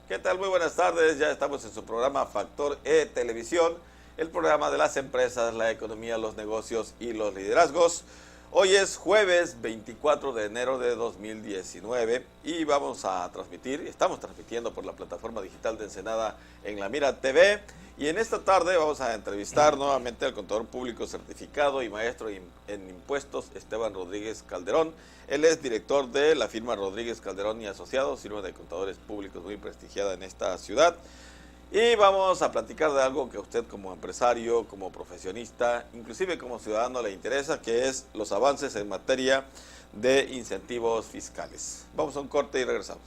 ¿Qué tal? Muy buenas tardes. Ya estamos en su programa Factor E Televisión, el programa de las empresas, la economía, los negocios y los liderazgos. Hoy es jueves 24 de enero de 2019 y estamos transmitiendo por la plataforma digital de Ensenada en La Mira TV. Y en esta tarde vamos a entrevistar nuevamente al contador público certificado y maestro en impuestos, Esteban Rodríguez Calderón. Él es director de la firma Rodríguez Calderón y Asociados, firma de contadores públicos muy prestigiada en esta ciudad. Y vamos a platicar de algo que a usted como empresario, como profesionista, inclusive como ciudadano le interesa, que es los avances en materia de incentivos fiscales. Vamos a un corte y regresamos.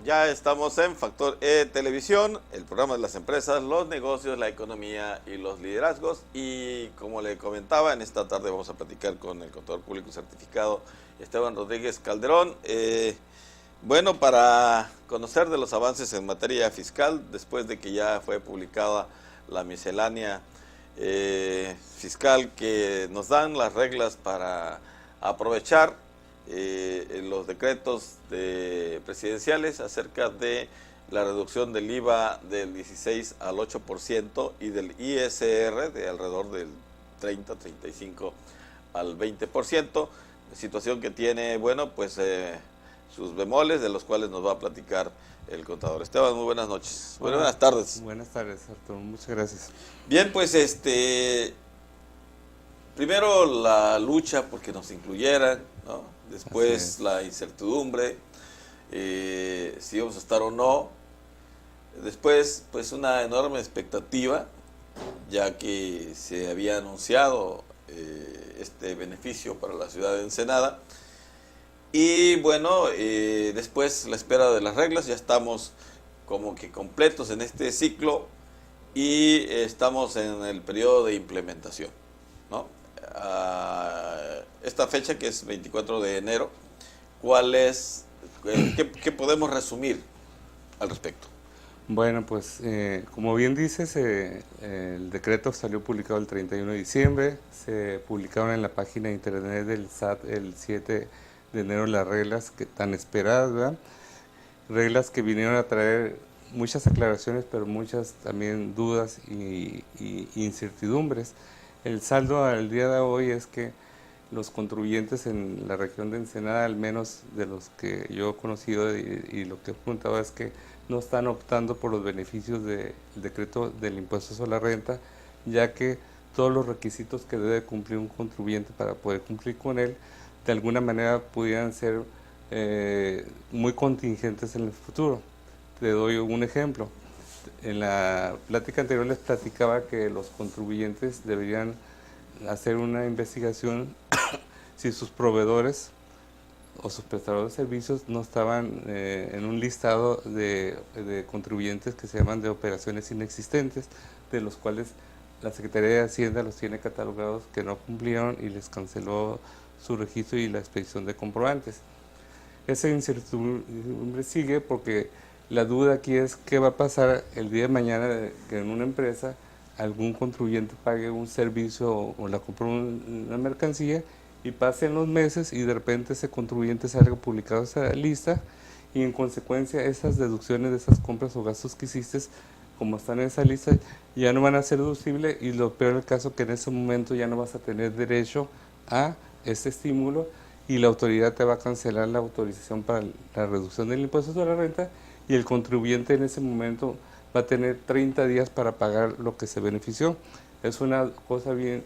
Ya estamos en Factor E Televisión, el programa de las empresas, los negocios, la economía y los liderazgos. Y como le comentaba, en esta tarde vamos a platicar con el contador público certificado Esteban Rodríguez Calderón. Bueno, para conocer de los avances en materia fiscal, después de que ya fue publicada la miscelánea fiscal que nos dan las reglas para aprovechar los decretos presidenciales acerca de la reducción del IVA del 16 al 8% y del ISR de alrededor del 30-35 al 20%, situación que tiene, bueno, pues sus bemoles, de los cuales nos va a platicar el contador. Esteban, muy buenas noches. Buenas tardes. Buenas tardes, Arturo. Muchas gracias. Bien, pues primero la lucha porque nos incluyeran, ¿no? Después la incertidumbre, si íbamos a estar o no. Después, pues una enorme expectativa, ya que se había anunciado este beneficio para la ciudad de Ensenada. Y bueno, después la espera de las reglas, ya estamos como que completos en este ciclo y estamos en el periodo de implementación, ¿no? Esta fecha que es 24 de enero, ¿qué podemos resumir al respecto? Bueno, pues como bien dices, el decreto salió publicado el 31 de diciembre, se publicaron en la página de internet del SAT el 7 de enero las reglas tan esperadas, ¿verdad? Reglas que vinieron a traer muchas aclaraciones, pero muchas también dudas y incertidumbres. El saldo al día de hoy es que los contribuyentes en la región de Ensenada, al menos de los que yo he conocido y lo que he preguntado, es que no están optando por los beneficios del decreto del impuesto sobre la renta, ya que todos los requisitos que debe cumplir un contribuyente para poder cumplir con él, de alguna manera pudieran ser muy contingentes en el futuro. Te doy un ejemplo. En la plática anterior les platicaba que los contribuyentes deberían hacer una investigación si sus proveedores o sus prestadores de servicios no estaban en un listado de contribuyentes que se llaman de operaciones inexistentes, de los cuales la Secretaría de Hacienda los tiene catalogados que no cumplieron y les canceló su registro y la expedición de comprobantes. Esa incertidumbre sigue porque la duda aquí es qué va a pasar el día de mañana que en una empresa algún contribuyente pague un servicio o la compró una mercancía y pasen los meses y de repente ese contribuyente salga publicado en esa lista y en consecuencia esas deducciones de esas compras o gastos que hiciste, como están en esa lista, ya no van a ser deducibles y lo peor del caso que en ese momento ya no vas a tener derecho a ese estímulo y la autoridad te va a cancelar la autorización para la reducción del impuesto sobre la renta y el contribuyente en ese momento va a tener 30 días para pagar lo que se benefició. Es una cosa bien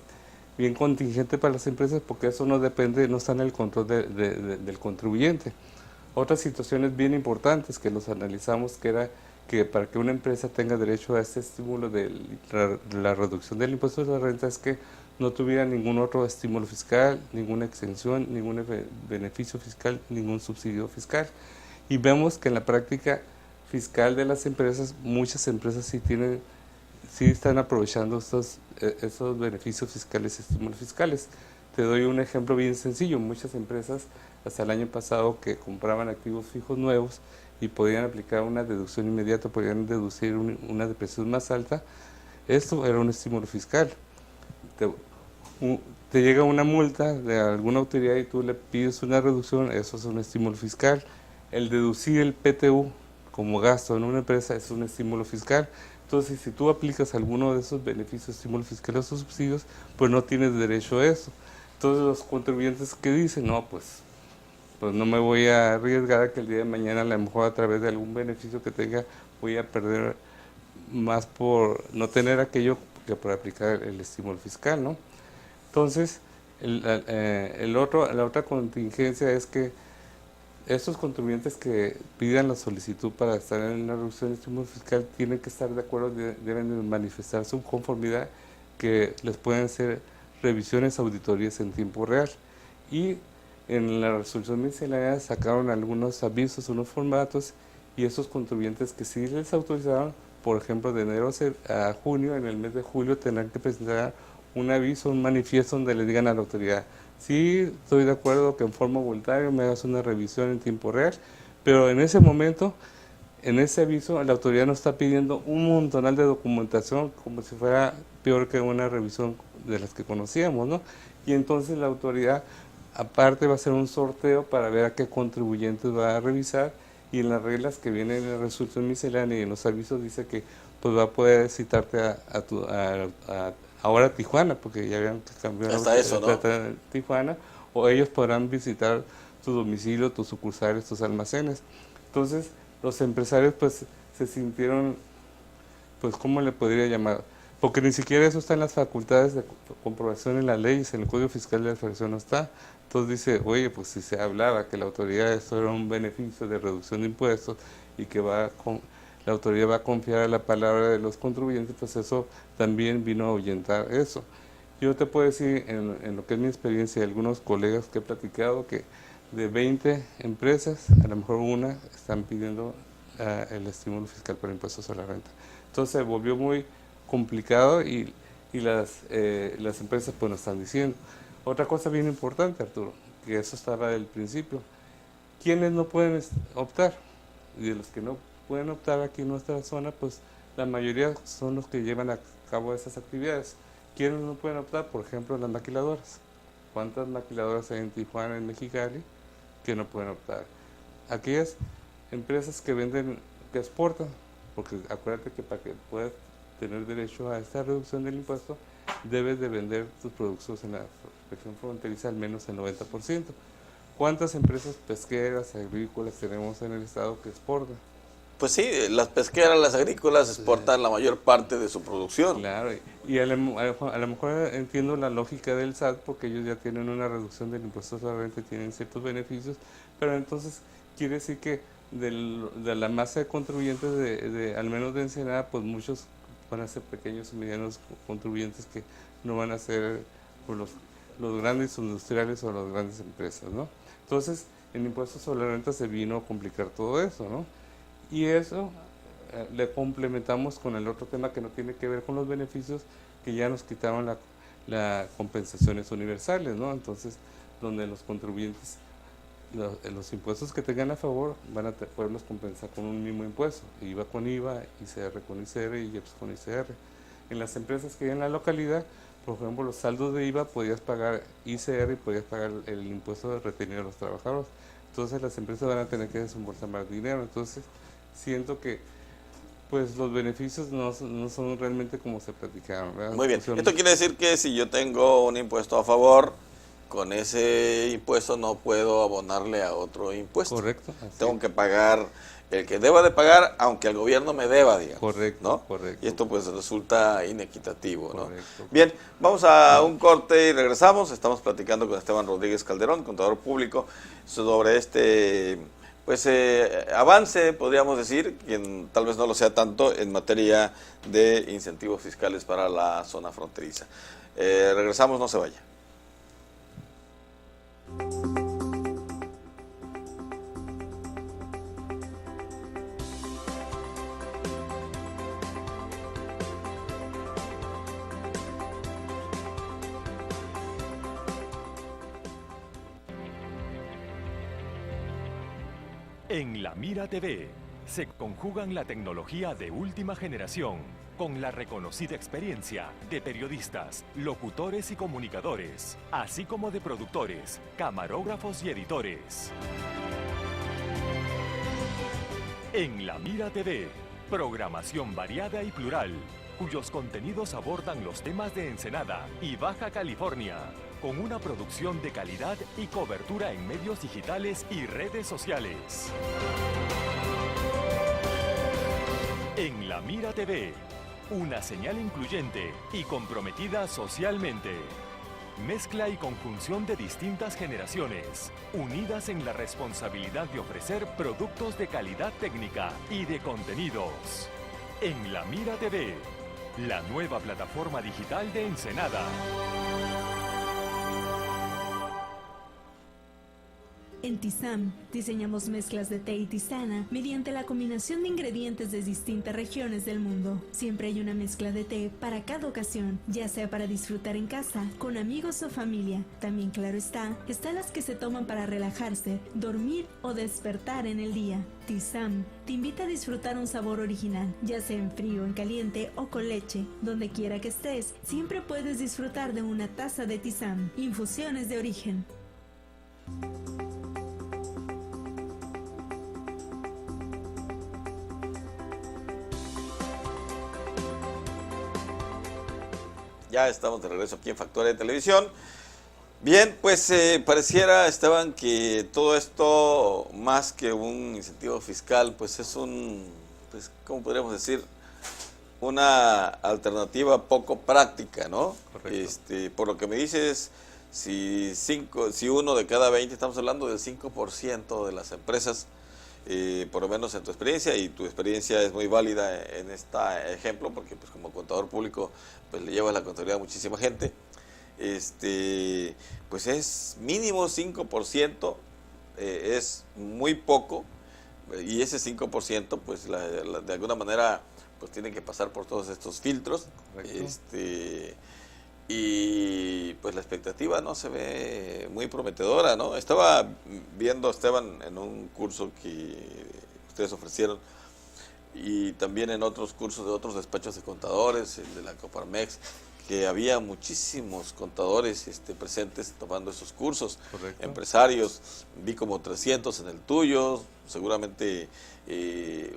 contingente para las empresas porque eso no depende, no está en el control del contribuyente. Otras situaciones bien importantes que los analizamos que era que para que una empresa tenga derecho a este estímulo de la reducción del impuesto de la renta es que no tuviera ningún otro estímulo fiscal, ninguna exención, ningún beneficio fiscal, ningún subsidio fiscal. Y vemos que en la práctica fiscal de las empresas, muchas empresas sí están aprovechando esos beneficios fiscales y estímulos fiscales. Te doy un ejemplo bien sencillo. Muchas empresas hasta el año pasado que compraban activos fijos nuevos y podían aplicar una deducción inmediata, podían deducir una depreciación más alta, esto era un estímulo fiscal. Te llega una multa de alguna autoridad y tú le pides una reducción, eso es un estímulo fiscal. El deducir el PTU como gasto en una empresa es un estímulo fiscal. Entonces, si tú aplicas alguno de esos beneficios, estímulos fiscales o subsidios, pues no tienes derecho a eso. Entonces, los contribuyentes que dicen, no, pues no me voy a arriesgar a que el día de mañana, a lo mejor a través de algún beneficio que tenga, voy a perder más por no tener aquello que por aplicar el estímulo fiscal, ¿no? Entonces, la otra contingencia es que estos contribuyentes que pidan la solicitud para estar en la reducción del estímulo fiscal tienen que estar de acuerdo, deben de manifestar su conformidad, que les pueden hacer revisiones, auditorías en tiempo real. Y en la resolución miscelánea sacaron algunos avisos, unos formatos, y esos contribuyentes que sí les autorizaron, por ejemplo, de enero a junio, en el mes de julio tendrán que presentar un aviso, un manifiesto donde le digan a la autoridad: sí, estoy de acuerdo que en forma voluntaria me hagas una revisión en tiempo real, pero en ese momento, en ese aviso, la autoridad nos está pidiendo un montonal de documentación como si fuera peor que una revisión de las que conocíamos, ¿no? Y entonces la autoridad, aparte, va a hacer un sorteo para ver a qué contribuyentes va a revisar, y en las reglas que vienen en la resolución miscelánea y en los avisos dice que pues va a poder citarte ahora a Tijuana, porque ya habían cambiado hasta eso, ¿no? Tijuana, o ellos podrán visitar tu domicilio, tus sucursales, tus almacenes. Entonces, los empresarios pues se sintieron, pues, ¿cómo le podría llamar? Porque ni siquiera eso está en las facultades de comprobación en las leyes, en el Código Fiscal de la Federación no está. Entonces dice, oye, pues si se hablaba que la autoridad, esto era un beneficio de reducción de impuestos y que la autoridad va a confiar a la palabra de los contribuyentes, pues eso también vino a ahuyentar eso. Yo te puedo decir, en lo que es mi experiencia, de algunos colegas que he platicado, que de 20 empresas, a lo mejor una están pidiendo el estímulo fiscal por impuestos sobre la renta. Entonces se volvió muy complicado y las empresas pues nos están diciendo. Otra cosa bien importante, Arturo, que eso estaba del principio: ¿quiénes no pueden optar? Y de los que no pueden optar aquí en nuestra zona, pues la mayoría son los que llevan a cabo esas actividades. ¿Quiénes no pueden optar? Por ejemplo, las maquiladoras. ¿Cuántas maquiladoras hay en Tijuana, en Mexicali, que no pueden optar? Aquellas empresas que venden, que exportan, porque acuérdate que para que puedas tener derecho a esta reducción del impuesto, debes de vender tus productos en la región fronteriza al menos el 90%. ¿Cuántas empresas pesqueras, agrícolas tenemos en el estado que exportan? Pues sí, las pesqueras, las agrícolas exportan la mayor parte de su producción. Claro, y a lo mejor entiendo la lógica del SAT, porque ellos ya tienen una reducción del impuesto sobre la renta y tienen ciertos beneficios, pero entonces quiere decir que de la masa de contribuyentes, al menos de Ensenada, pues muchos van a ser pequeños y medianos contribuyentes que no van a ser pues, los grandes industriales o las grandes empresas, ¿no? Entonces, el impuesto sobre la renta se vino a complicar todo eso, ¿no? Y eso le complementamos con el otro tema que no tiene que ver con los beneficios, que ya nos quitaron las compensaciones universales, ¿no? Entonces, donde los contribuyentes, los impuestos que tengan a favor, van a poderlos compensar con un mismo impuesto, IVA con IVA, ICR con ICR y IEPS con ICR. En las empresas que hay en la localidad, por ejemplo, los saldos de IVA, podías pagar ICR y podías pagar el impuesto de retenido de los trabajadores. Entonces las empresas van a tener que desembolsar más dinero. Entonces siento que pues los beneficios no son realmente como se platicaron, ¿verdad? Muy bien. Esto quiere decir que si yo tengo un impuesto a favor, con ese impuesto no puedo abonarle a otro impuesto. Correcto. Tengo que pagar el que deba de pagar, aunque el gobierno me deba, digamos. Correcto, ¿no? correcto. Y esto pues resulta inequitativo, ¿no? Correcto. Bien, vamos a un corte y regresamos. Estamos platicando con Esteban Rodríguez Calderón, contador público, sobre este avance, podríamos decir, quien tal vez no lo sea tanto, en materia de incentivos fiscales para la zona fronteriza. Regresamos, no se vaya. En La Mira TV se conjugan la tecnología de última generación con la reconocida experiencia de periodistas, locutores y comunicadores, así como de productores, camarógrafos y editores. En La Mira TV, programación variada y plural, cuyos contenidos abordan los temas de Ensenada y Baja California, con una producción de calidad y cobertura en medios digitales y redes sociales. En La Mira TV, una señal incluyente y comprometida socialmente. Mezcla y conjunción de distintas generaciones, unidas en la responsabilidad de ofrecer productos de calidad técnica y de contenidos. En La Mira TV, la nueva plataforma digital de Ensenada. En Tizam, diseñamos mezclas de té y tisana mediante la combinación de ingredientes de distintas regiones del mundo. Siempre hay una mezcla de té para cada ocasión, ya sea para disfrutar en casa, con amigos o familia. También, claro están las que se toman para relajarse, dormir o despertar en el día. Tizam te invita a disfrutar un sabor original, ya sea en frío, en caliente o con leche. Donde quiera que estés, siempre puedes disfrutar de una taza de Tizam. Infusiones de origen. Ya estamos de regreso aquí en Factoría de Televisión. Bien, pues pareciera, Esteban, que todo esto, más que un incentivo fiscal, pues es pues, ¿cómo podríamos decir? Una alternativa poco práctica, ¿no? Correcto. Por lo que me dices, si 1 de cada 20, estamos hablando del 5% de las empresas, por lo menos en tu experiencia, y tu experiencia es muy válida en este ejemplo, porque pues como contador público pues le llevas la contabilidad a muchísima gente, pues es mínimo 5%, es muy poco, y ese 5% pues de alguna manera pues tienen que pasar por todos estos filtros. Correcto. Y pues la expectativa no se ve muy prometedora, ¿no? Estaba viendo, Esteban, en un curso que ustedes ofrecieron y también en otros cursos de otros despachos de contadores, el de la Coparmex, que había muchísimos contadores presentes tomando esos cursos. Correcto. Empresarios, vi como 300 en el tuyo, seguramente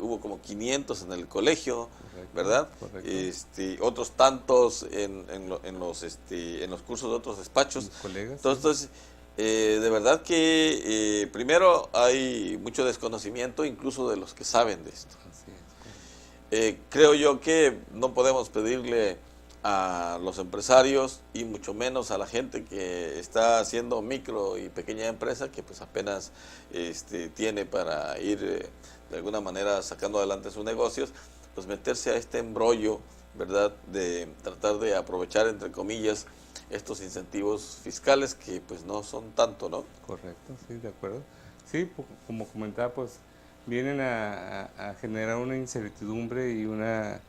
hubo como 500 en el colegio. Correcto. ¿Verdad? Correcto. Otros tantos en los cursos de otros despachos. Mis colegas. Entonces, de verdad que primero hay mucho desconocimiento incluso de los que saben de esto. Así es. Creo yo que no podemos pedirle a los empresarios y mucho menos a la gente que está haciendo micro y pequeña empresa, que pues apenas tiene para ir de alguna manera sacando adelante sus negocios, pues meterse a este embrollo, ¿verdad?, de tratar de aprovechar, entre comillas, estos incentivos fiscales que pues no son tanto, ¿no? Correcto, sí, de acuerdo. Sí, como comentaba, pues vienen a generar una incertidumbre y una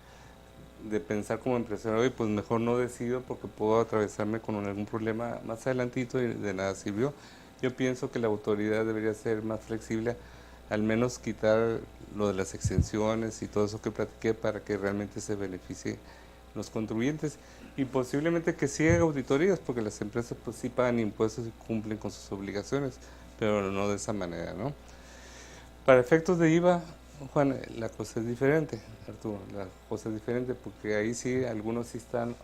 de pensar como empresario, y pues mejor no decido porque puedo atravesarme con algún problema más adelantito y de nada sirvió. Yo pienso que la autoridad debería ser más flexible, al menos quitar lo de las exenciones y todo eso que platiqué para que realmente se beneficie los contribuyentes, y posiblemente que sí haga auditorías, porque las empresas pues sí pagan impuestos y cumplen con sus obligaciones, pero no de esa manera, ¿no? Para efectos de IVA, Juan, la cosa es diferente, Arturo, la cosa es diferente porque ahí sí, algunos sí están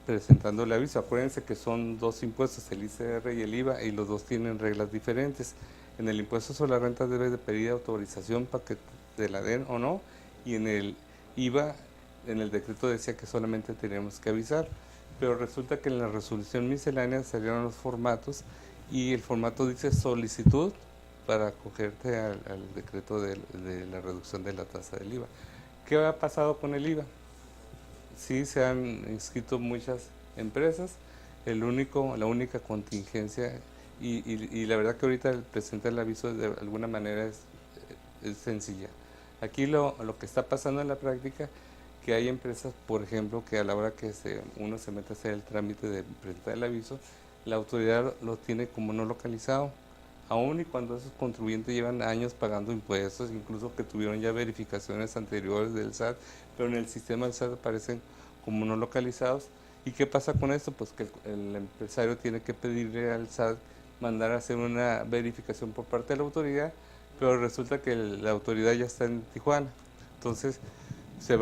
presentando el aviso. Acuérdense que son dos impuestos, el ICR y el IVA, y los dos tienen reglas diferentes. En el impuesto sobre la renta debes de pedir autorización para que te la den o no, y en el IVA, en el decreto decía que solamente teníamos que avisar, pero resulta que en la resolución miscelánea salieron los formatos, y el formato dice solicitud para acogerte al decreto de la reducción de la tasa del IVA. ¿Qué ha pasado con el IVA? Sí, se han inscrito muchas empresas, la única contingencia, y la verdad que ahorita presentar el aviso de alguna manera es sencilla. Aquí lo que está pasando en la práctica, que hay empresas, por ejemplo, que a la hora que uno se mete a hacer el trámite de presentar el aviso, la autoridad lo tiene como no localizado, aún y cuando esos contribuyentes llevan años pagando impuestos, incluso que tuvieron ya verificaciones anteriores del SAT, pero en el sistema del SAT aparecen como no localizados. ¿Y qué pasa con esto? Pues que el empresario tiene que pedirle al SAT mandar a hacer una verificación por parte de la autoridad, pero resulta que la autoridad ya está en Tijuana. Entonces se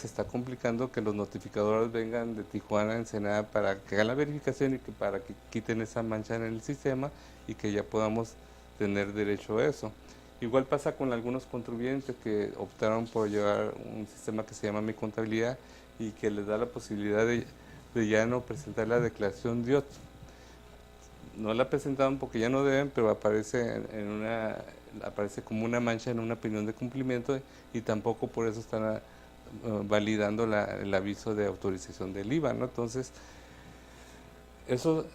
está complicando que los notificadores vengan de Tijuana a Ensenada para que hagan la verificación y para que quiten esa mancha en el sistema y que ya podamos tener derecho a eso. Igual pasa con algunos contribuyentes que optaron por llevar un sistema que se llama Mi Contabilidad y que les da la posibilidad de ya no presentar la declaración DIOT. No la presentaron porque ya no deben, pero aparece aparece como una mancha en una opinión de cumplimiento, y tampoco por eso están validando el aviso de autorización del IVA, ¿no? Entonces, eso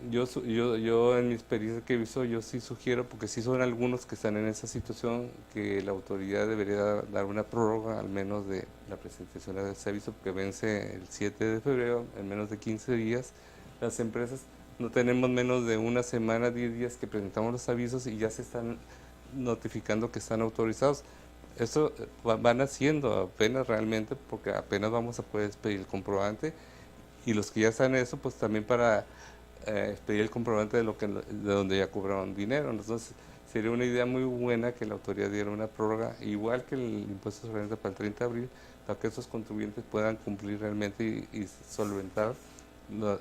yo en mi experiencia que he visto, yo sí sugiero, porque sí son algunos que están en esa situación, que la autoridad debería dar una prórroga al menos de la presentación de ese aviso, que vence el 7 de febrero, en menos de 15 días. Las empresas no tenemos menos de una semana, 10 días que presentamos los avisos y ya se están notificando que están autorizados. Eso van haciendo apenas realmente, porque apenas vamos a poder expedir el comprobante, y los que ya están en eso, pues también para expedir el comprobante de donde ya cobraron dinero. Entonces sería una idea muy buena que la autoridad diera una prórroga, igual que el impuesto sobre renta para el 30 de abril, para que esos contribuyentes puedan cumplir realmente y solventar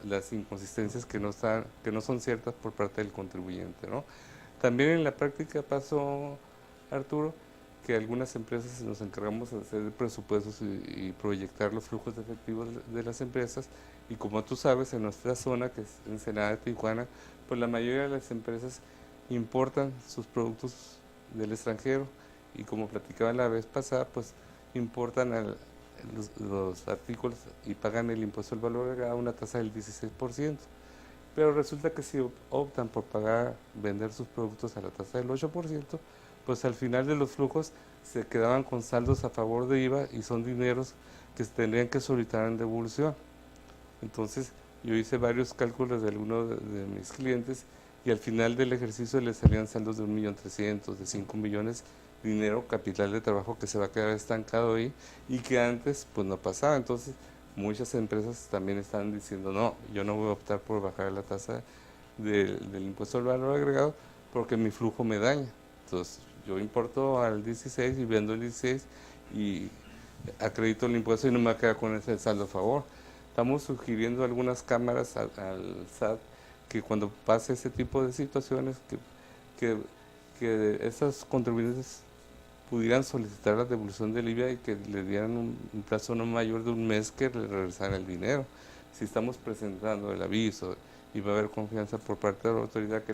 las inconsistencias que no son ciertas por parte del contribuyente, ¿no? También en la práctica pasó, Arturo, que algunas empresas nos encargamos de hacer presupuestos y proyectar los flujos de efectivos de las empresas, y como tú sabes, en nuestra zona, que es Ensenada, Tijuana, pues la mayoría de las empresas importan sus productos del extranjero, y como platicaba la vez pasada, pues importan los artículos y pagan el impuesto al valor agregado a una tasa del 16%. Pero resulta que si optan por vender sus productos a la tasa del 8%, pues al final de los flujos se quedaban con saldos a favor de IVA, y son dineros que se tendrían que solicitar en devolución. Entonces yo hice varios cálculos de algunos de mis clientes, y al final del ejercicio les salían saldos de 1.300.000, de 5 millones, dinero, capital de trabajo que se va a quedar estancado ahí, y que antes pues no pasaba. Entonces muchas empresas también están diciendo, no, yo no voy a optar por bajar la tasa del impuesto al valor agregado porque mi flujo me daña. Entonces yo importo al 16 y vendo el 16 y acredito el impuesto y no me va a quedar con ese saldo a favor. Estamos sugiriendo algunas cámaras al SAT que cuando pase ese tipo de situaciones, que esos contribuyentes pudieran solicitar la devolución del IVA y que le dieran un plazo no mayor de un mes que le regresaran el dinero. Si estamos presentando el aviso y va a haber confianza por parte de la autoridad que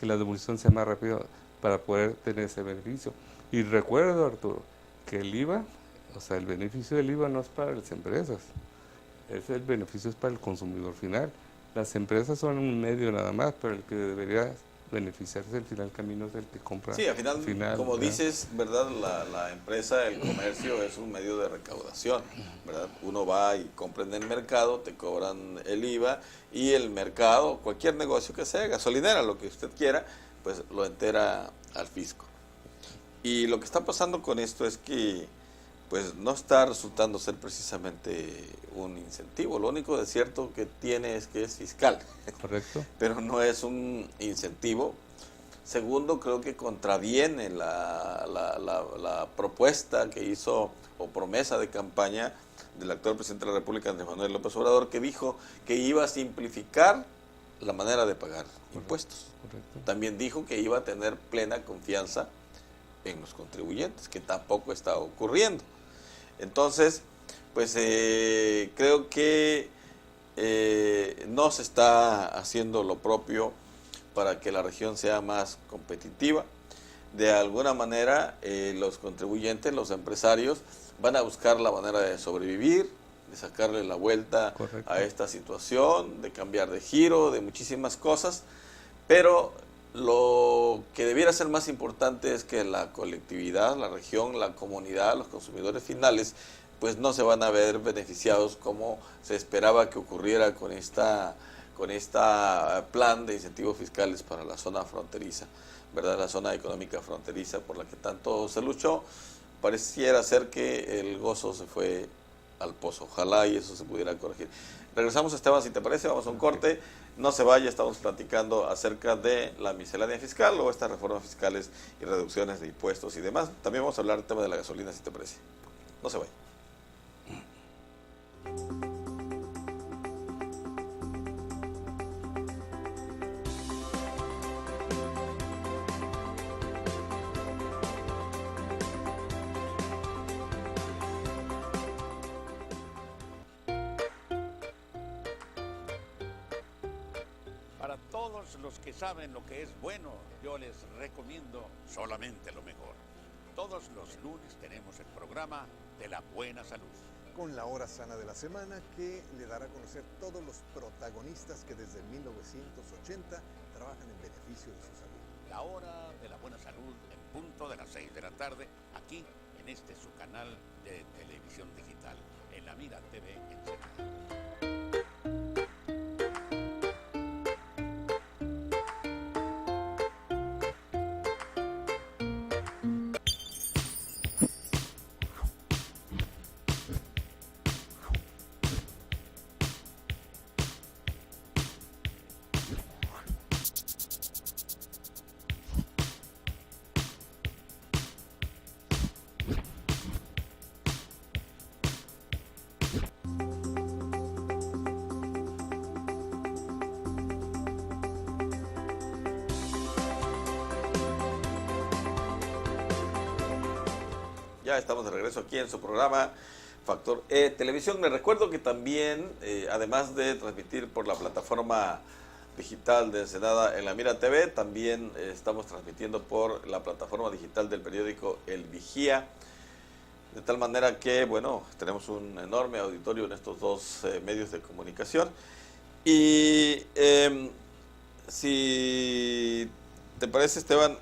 la devolución sea más rápida para poder tener ese beneficio. Y recuerdo, Arturo, que el IVA, o sea, el beneficio del IVA no es para las empresas, el beneficio es para el consumidor final. Las empresas son un medio nada más, pero el que debería beneficiarse al final, camino es el que compra. Sí, al final, como ¿verdad? dices, ¿verdad? La empresa, el comercio es un medio de recaudación, ¿verdad? Uno va y compra en el mercado, te cobran el IVA y el mercado, cualquier negocio que sea, gasolinera, lo que usted quiera, pues lo entera al fisco. Y lo que está pasando con esto es que pues no está resultando ser precisamente un incentivo. Lo único de cierto que tiene es que es fiscal. Correcto. Pero no es un incentivo. Segundo, creo que contraviene la propuesta que hizo o promesa de campaña del actual presidente de la República, Andrés Manuel López Obrador, que dijo que iba a simplificar la manera de pagar impuestos. Correcto. También dijo que iba a tener plena confianza en los contribuyentes, que tampoco está ocurriendo. Entonces, pues creo que no se está haciendo lo propio para que la región sea más competitiva. De alguna manera, los contribuyentes, los empresarios, van a buscar la manera de sobrevivir, de sacarle la vuelta Correcto. a esta situación, de cambiar de giro, de muchísimas cosas, pero lo que debiera ser más importante es que la colectividad, la región, la comunidad, los consumidores finales, pues no se van a ver beneficiados como se esperaba que ocurriera con esta plan de incentivos fiscales para la zona fronteriza, ¿verdad? La zona económica fronteriza por la que tanto se luchó. Pareciera ser que el gozo se fue al pozo. Ojalá y eso se pudiera corregir. Regresamos, Esteban, si te parece, vamos a un corte. No se vaya, estamos platicando acerca de la miscelánea fiscal o estas reformas fiscales y reducciones de impuestos y demás. También vamos a hablar del tema de la gasolina, si te parece. No se vaya. Para todos los que saben lo que es bueno, yo les recomiendo solamente lo mejor. Todos los lunes tenemos el programa de la buena salud. Con la hora sana de la semana que le dará a conocer todos los protagonistas que desde 1980 trabajan en beneficio de su salud. La hora de la buena salud en punto de las 6 de la tarde, aquí en este su canal de televisión digital, en La Mira TV Ensenada. Ya estamos de regreso aquí en su programa Factor E Televisión. Les recuerdo que también, además de transmitir por la plataforma digital de Ensenada en La Mira TV, también estamos transmitiendo por la plataforma digital del periódico El Vigía. De tal manera que, bueno, tenemos un enorme auditorio en estos dos medios de comunicación. Y si te parece, Esteban,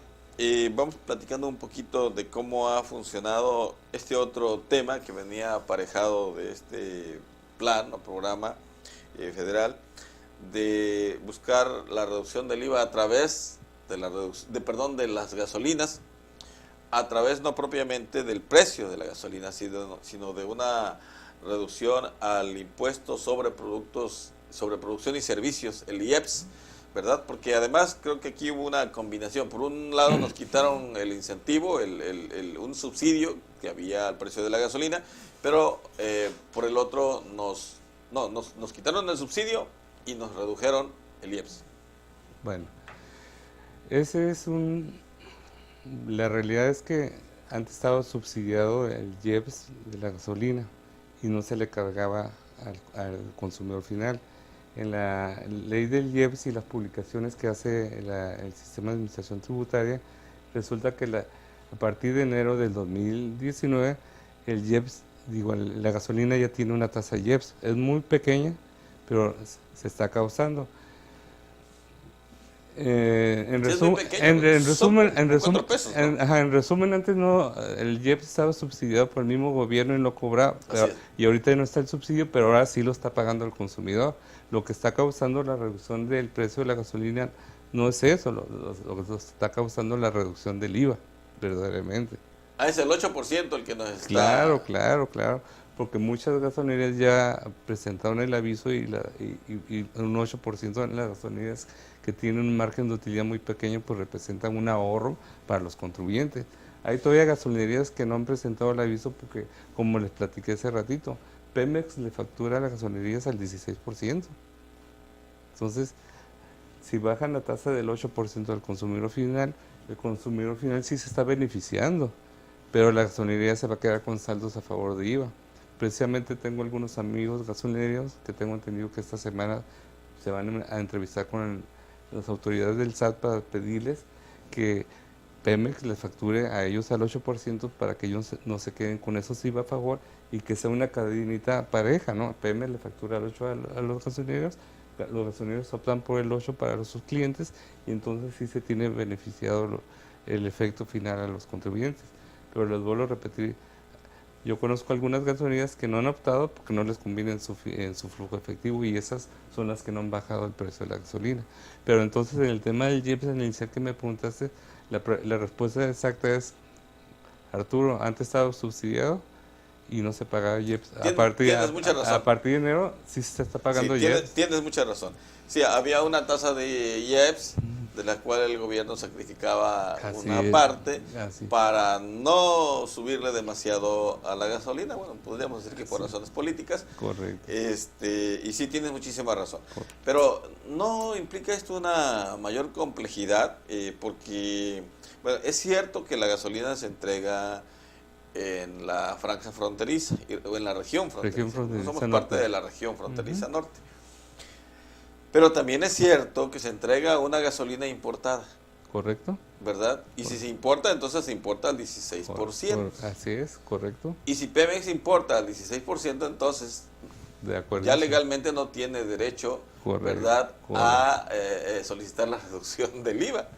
vamos platicando un poquito de cómo ha funcionado este otro tema que venía aparejado de este plan o programa federal de buscar la reducción del IVA a través de las gasolinas, a través no propiamente del precio de la gasolina, sino de una reducción al impuesto sobre producción y servicios, el IEPS, ¿verdad? Porque además creo que aquí hubo una combinación. Por un lado nos quitaron el incentivo, un subsidio que había al precio de la gasolina, pero por el otro nos quitaron el subsidio y nos redujeron el IEPS. Bueno, la realidad es que antes estaba subsidiado el IEPS de la gasolina y no se le cargaba al consumidor final. En la ley del IEPS y las publicaciones que hace el Sistema de Administración Tributaria, resulta que a partir de enero del 2019, el IEPS, la gasolina ya tiene una tasa IEPS. Es muy pequeña, pero se está causando. En Sí, es muy pequeño, son cuatro pesos, ¿no? en resumen, antes no, el IEPS estaba subsidiado por el mismo gobierno y lo cobraba, Así es. y ahorita no está el subsidio, pero ahora sí lo está pagando el consumidor. Lo que está causando la reducción del precio de la gasolina no es eso, lo que está causando la reducción del IVA, verdaderamente. Ah, es el 8% el que nos está... Claro, porque muchas gasolinerías ya presentaron el aviso y un 8% de las gasolinerías que tienen un margen de utilidad muy pequeño, pues representan un ahorro para los contribuyentes. Hay todavía gasolinerías que no han presentado el aviso porque, como les platiqué hace ratito, Pemex le factura a las gasolinerías al 16%. Entonces, si bajan la tasa del 8% del consumidor final, el consumidor final sí se está beneficiando, pero la gasolinería se va a quedar con saldos a favor de IVA. Precisamente tengo algunos amigos gasolineros que tengo entendido que esta semana se van a entrevistar con las autoridades del SAT para pedirles que Pemex les facture a ellos al 8% para que ellos no se queden con esos IVA a favor y que sea una cadenita pareja, ¿no? Pemex le factura al 8% a los gasolineros optan por el 8% para sus clientes y entonces sí se tiene beneficiado el efecto final a los contribuyentes. Pero les vuelvo a repetir, yo conozco algunas gasolinerías que no han optado porque no les conviene en su flujo efectivo y esas son las que no han bajado el precio de la gasolina. Pero entonces en el tema del IEPS, en el inicial que me preguntaste, la respuesta exacta es, Arturo, antes estaba subsidiado y no se pagaba IEPS. Tienes mucha razón. A partir de enero sí se está pagando IEPS. Tienes mucha razón. Sí, había una tasa de IEPS de la cual el gobierno sacrificaba una parte para no subirle demasiado a la gasolina. Bueno, podríamos decir que por razones políticas. Correcto. Y sí tienes muchísima razón. Correcto. Pero ¿no implica esto una mayor complejidad? Porque bueno, es cierto que la gasolina se entrega en la franja fronteriza o en la región fronteriza. Somos parte de la región fronteriza norte. Pero también es cierto que se entrega una gasolina importada. Correcto. ¿Verdad? Y si se importa, entonces se importa al 16%. Así es, correcto. Y si Pemex importa al 16%, entonces de acuerdo, ya legalmente no tiene derecho, ¿verdad?, a solicitar la reducción del IVA.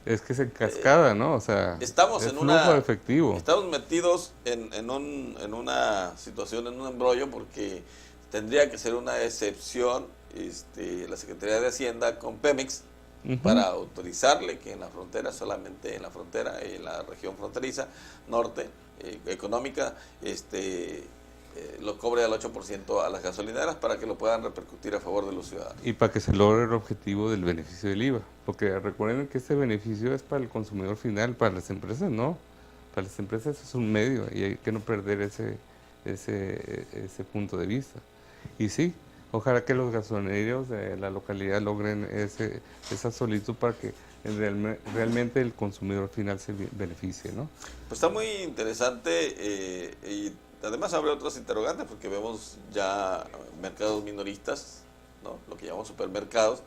Es que es en cascada, ¿no? O sea, estamos en flujo efectivo. Estamos metidos en una situación, en un embrollo, porque tendría que ser una excepción la Secretaría de Hacienda con Pemex para autorizarle que en la frontera, solamente en la frontera, en la región fronteriza norte económica, lo cobre al 8% a las gasolineras para que lo puedan repercutir a favor de los ciudadanos. Y para que se logre el objetivo del beneficio del IVA, porque recuerden que este beneficio es para el consumidor final, para las empresas no, para las empresas es un medio y hay que no perder ese punto de vista. Y sí, ojalá que los gasolineros de la localidad logren esa solicitud para que realmente el consumidor final se beneficie, ¿no? Pues está muy interesante y además abre otros interrogantes porque vemos ya mercados minoristas, ¿no?, lo que llamamos supermercados,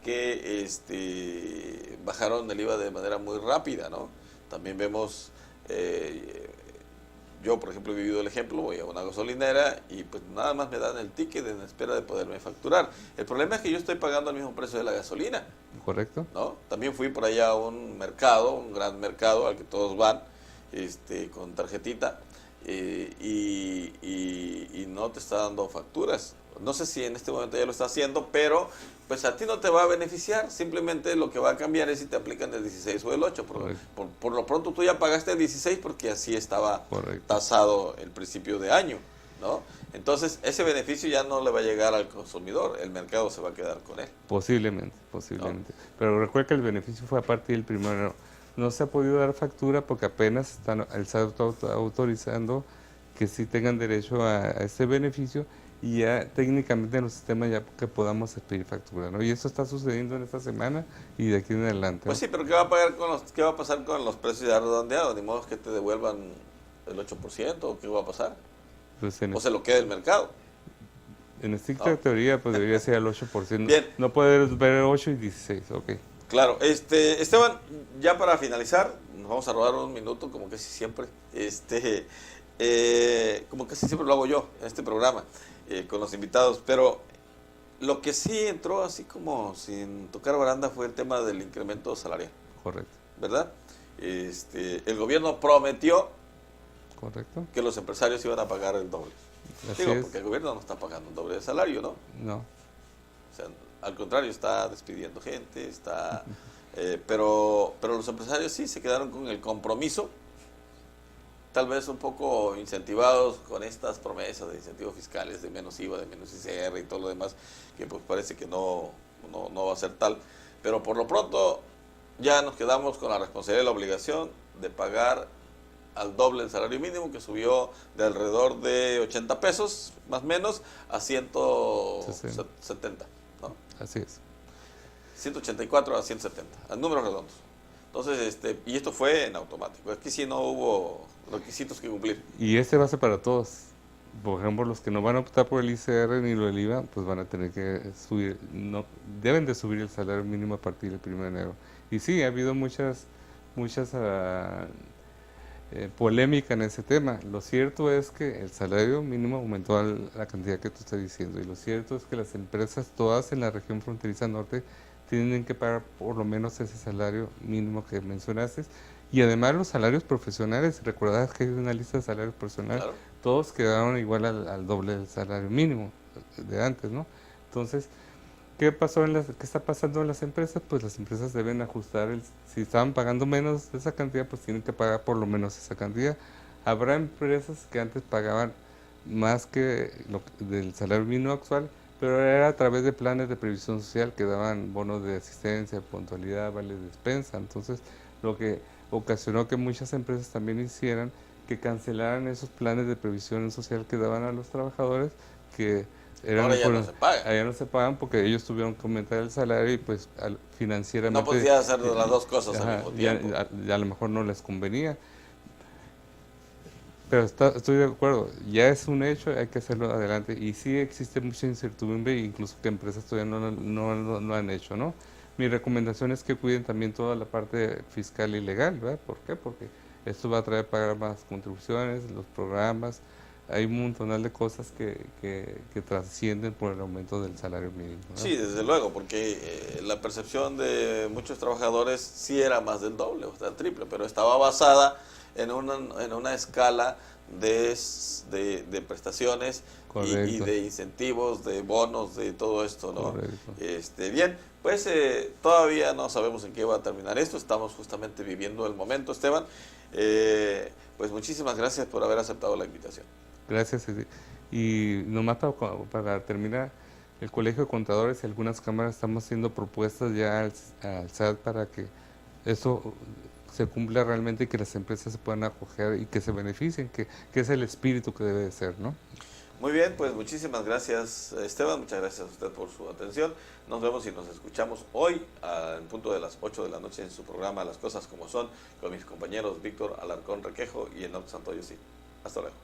que bajaron el IVA de manera muy rápida, ¿no? También vemos, yo por ejemplo he vivido el ejemplo, voy a una gasolinera y pues nada más me dan el ticket en espera de poderme facturar. El problema es que yo estoy pagando el mismo precio de la gasolina. Correcto. ¿No? También fui por allá a un mercado, un gran mercado al que todos van, con tarjetita, y no te está dando facturas. No sé si en este momento ya lo está haciendo, pero pues a ti no te va a beneficiar. Simplemente lo que va a cambiar es si te aplican el 16 o el 8. Por lo pronto tú ya pagaste el 16 porque así estaba tasado el principio de año, ¿no? Entonces ese beneficio ya no le va a llegar al consumidor, el mercado se va a quedar con él. Posiblemente. ¿No? Pero recuerda que el beneficio fue a partir del 1 de enero. No se ha podido dar factura porque apenas el SAT está autorizando que sí tengan derecho a este beneficio y ya técnicamente en los sistemas ya que podamos pedir factura, ¿no? Y eso está sucediendo en esta semana y de aquí en adelante, ¿no? Pues sí, pero ¿qué va a pasar con los precios ya redondeados? Ni modo que te devuelvan el 8%, ¿o qué va a pasar? Pues o se lo queda el mercado. En estricta teoría pues debería ser el 8%. Bien. No puede ver 8 y 16, ok. Claro, Esteban, ya para finalizar, nos vamos a robar un minuto, como casi siempre, como casi siempre lo hago yo en este programa, con los invitados, pero Lo que sí entró así como sin tocar baranda fue el tema del incremento salarial, Correcto, ¿verdad? El gobierno prometió correcto. que los empresarios iban a pagar el doble. Así Digo, es. porque el gobierno no está pagando un doble de salario, ¿no? No, O sea, al contrario, está despidiendo gente, pero los empresarios sí se quedaron con el compromiso, tal vez un poco incentivados con estas promesas de incentivos fiscales, de menos IVA, de menos ICR y todo lo demás, que pues parece que no va a ser tal. Pero por lo pronto ya nos quedamos con la responsabilidad y la obligación de pagar al doble el salario mínimo, que subió de alrededor de 80 pesos, más o menos, a 170, ¿no? así es. 184 a 170, a números redondos. Entonces, y esto fue en automático. Aquí sí no hubo requisitos que cumplir. Y este va a ser para todos. Por ejemplo, los que no van a optar por el ICR ni lo del IVA, pues van a tener que subir, no, deben de subir el salario mínimo a partir del 1 de enero. Y sí, ha habido muchas polémica en ese tema. Lo cierto es que el salario mínimo aumentó a la cantidad que tú estás diciendo, y lo cierto es que las empresas todas en la región fronteriza norte tienen que pagar por lo menos ese salario mínimo que mencionaste, y además los salarios profesionales. Recordad que hay una lista de salarios profesionales, Claro. todos quedaron igual al doble del salario mínimo de antes, ¿no? Entonces, ¿qué está pasando en las empresas? Pues las empresas deben ajustar, si estaban pagando menos de esa cantidad, pues tienen que pagar por lo menos esa cantidad. Habrá empresas que antes pagaban más que del salario mínimo actual, pero era a través de planes de previsión social que daban bonos de asistencia, puntualidad, vales de despensa. Entonces, lo que ocasionó que muchas empresas también hicieran que cancelaran esos planes de previsión social que daban a los trabajadores, que Ahora ya no se paga. allá no se pagan porque ellos tuvieron que aumentar el salario y pues financieramente No podía hacer las dos cosas al mismo ya, tiempo. a lo mejor no les convenía. Pero estoy de acuerdo, ya es un hecho, hay que hacerlo adelante. Y sí existe mucha incertidumbre, incluso que empresas todavía no lo han hecho, ¿no? Mi recomendación es que cuiden también toda la parte fiscal y legal, ¿verdad? ¿Por qué? Porque esto va a traer pagar más contribuciones, los programas. Hay un montón de cosas que trascienden por el aumento del salario mínimo, ¿no? Sí, desde luego, porque la percepción de muchos trabajadores sí era más del doble, o sea, el triple, pero estaba basada en una escala de prestaciones y de incentivos, de bonos, de todo esto, ¿no? Correcto. Bien, pues todavía no sabemos en qué va a terminar esto, estamos justamente viviendo el momento, Esteban. Pues muchísimas gracias por haber aceptado la invitación. Gracias. Y nomás para terminar, el Colegio de Contadores y algunas cámaras estamos haciendo propuestas ya al SAT para que eso se cumpla realmente y que las empresas se puedan acoger y que se beneficien, que es el espíritu que debe de ser, ¿no? Muy bien, pues muchísimas gracias, Esteban, muchas gracias a usted por su atención. Nos vemos y nos escuchamos hoy en punto de las 8 de la noche en su programa Las Cosas Como Son, con mis compañeros Víctor Alarcón Requejo y Enoc Santoyo. Sí. Hasta luego.